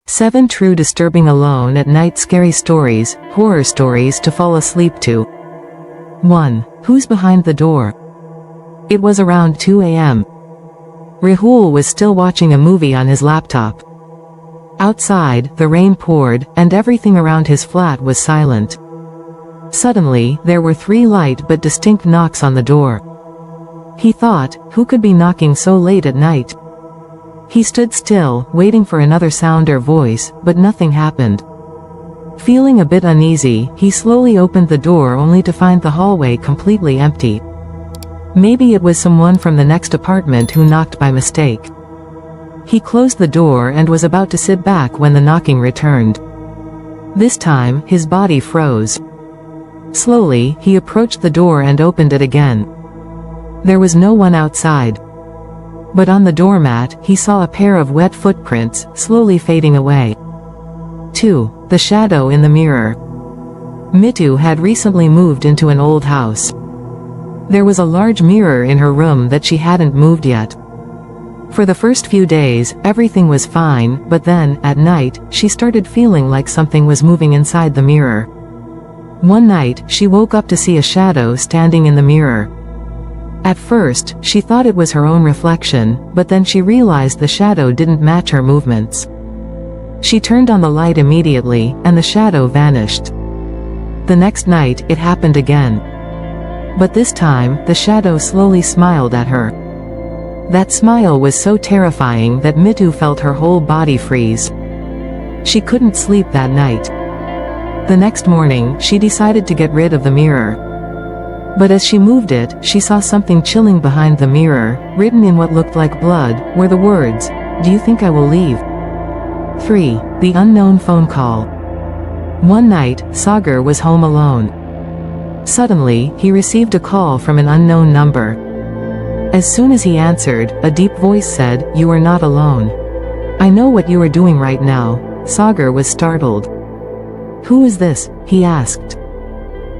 7 True Disturbing Alone at Night Scary Stories, Horror Stories to Fall Asleep to. 1. Who's behind the door? It was around 2 a.m. Rahul was still watching a movie on his laptop. Outside, the rain poured, and everything around his flat was silent. Suddenly, there were 3 light but distinct knocks on the door. He thought, who could be knocking so late at night? He stood still, waiting for another sound or voice, but nothing happened. Feeling a bit uneasy, he slowly opened the door only to find the hallway completely empty. Maybe it was someone from the next apartment who knocked by mistake. He closed the door and was about to sit back when the knocking returned. This time, his body froze. Slowly, he approached the door and opened it again. There was no one outside. But on the doormat, he saw a pair of wet footprints, slowly fading away. 2. The shadow in the mirror. Mitu had recently moved into an old house. There was a large mirror in her room that she hadn't moved yet. For the first few days, everything was fine, but then, at night, she started feeling like something was moving inside the mirror. One night, she woke up to see a shadow standing in the mirror. At first, she thought it was her own reflection, but then she realized the shadow didn't match her movements. She turned on the light immediately, and the shadow vanished. The next night, it happened again. But this time, the shadow slowly smiled at her. That smile was so terrifying that Mitu felt her whole body freeze. She couldn't sleep that night. The next morning, she decided to get rid of the mirror. But as she moved it, she saw something chilling behind the mirror. Written in what looked like blood were the words, "Do you think I will leave?" 3. The unknown phone call. One night, Sagar was home alone. Suddenly, he received a call from an unknown number. As soon as he answered, a deep voice said, "You are not alone. I know what you are doing right now." Sagar was startled. "Who is this?" he asked.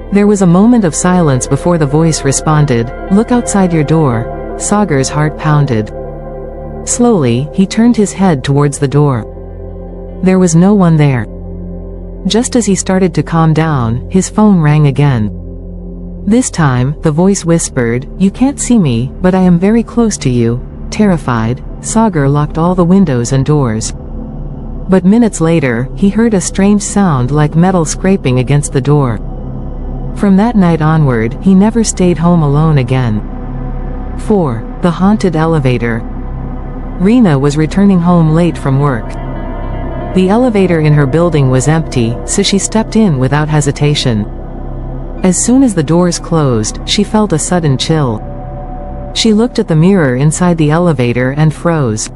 There was a moment of silence before the voice responded, "Look outside your door." Sagar's heart pounded. Slowly, he turned his head towards the door. There was no one there. Just as he started to calm down, his phone rang again. This time, the voice whispered, "You can't see me, but I am very close to you." Terrified, Sagar locked all the windows and doors. But minutes later, he heard a strange sound like metal scraping against the door. From that night onward, he never stayed home alone again. 4. The haunted elevator. Reena was returning home late from work. The elevator in her building was empty, so she stepped in without hesitation. As soon as the doors closed, she felt a sudden chill. She looked at the mirror inside the elevator and froze.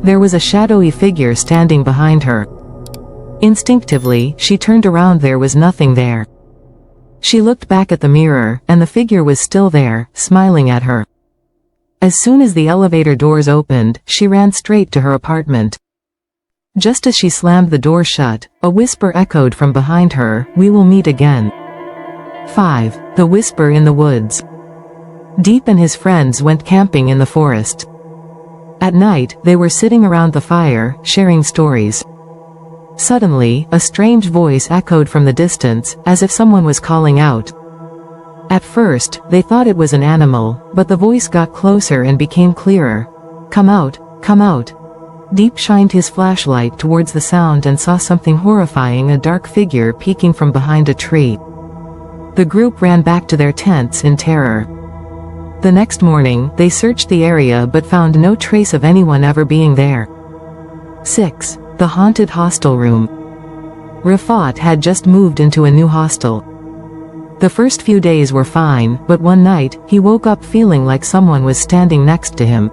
There was a shadowy figure standing behind her. Instinctively, she turned around. There was nothing there. She looked back at the mirror, and the figure was still there, smiling at her. As soon as the elevator doors opened, she ran straight to her apartment. Just as she slammed the door shut, a whisper echoed from behind her, "We will meet again." 5. The whisper in the woods. Deep and his friends went camping in the forest. At night, they were sitting around the fire, sharing stories. Suddenly, a strange voice echoed from the distance, as if someone was calling out. At first, they thought it was an animal, but the voice got closer and became clearer. "Come out, come out." Deep shined his flashlight towards the sound and saw something horrifying, a dark figure peeking from behind a tree. The group ran back to their tents in terror. The next morning, they searched the area but found no trace of anyone ever being there. 6. The haunted hostel room. Rafat had just moved into a new hostel. The first few days were fine, but one night, he woke up feeling like someone was standing next to him.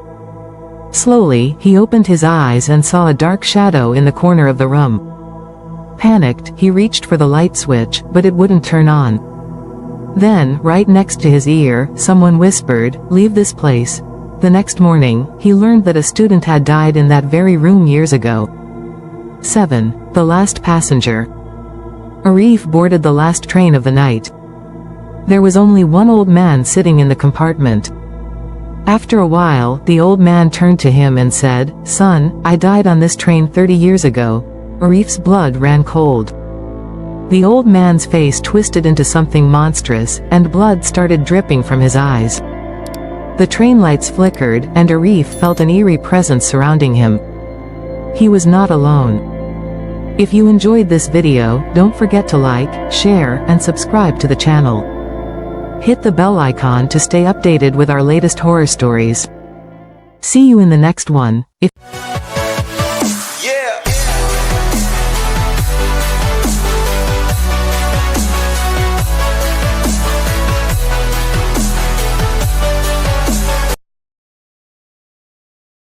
Slowly, he opened his eyes and saw a dark shadow in the corner of the room. Panicked, he reached for the light switch, but it wouldn't turn on. Then, right next to his ear, someone whispered, "Leave this place." The next morning, he learned that a student had died in that very room years ago. 7. The last passenger. Arif boarded the last train of the night. There was only one old man sitting in the compartment. After a while, the old man turned to him and said, "Son, I died on this train 30 years ago." Arif's blood ran cold. The old man's face twisted into something monstrous, and blood started dripping from his eyes. The train lights flickered, and Arif felt an eerie presence surrounding him. He was not alone. If you enjoyed this video, don't forget to like, share, and subscribe to the channel. Hit the bell icon to stay updated with our latest horror stories. See you in the next one. If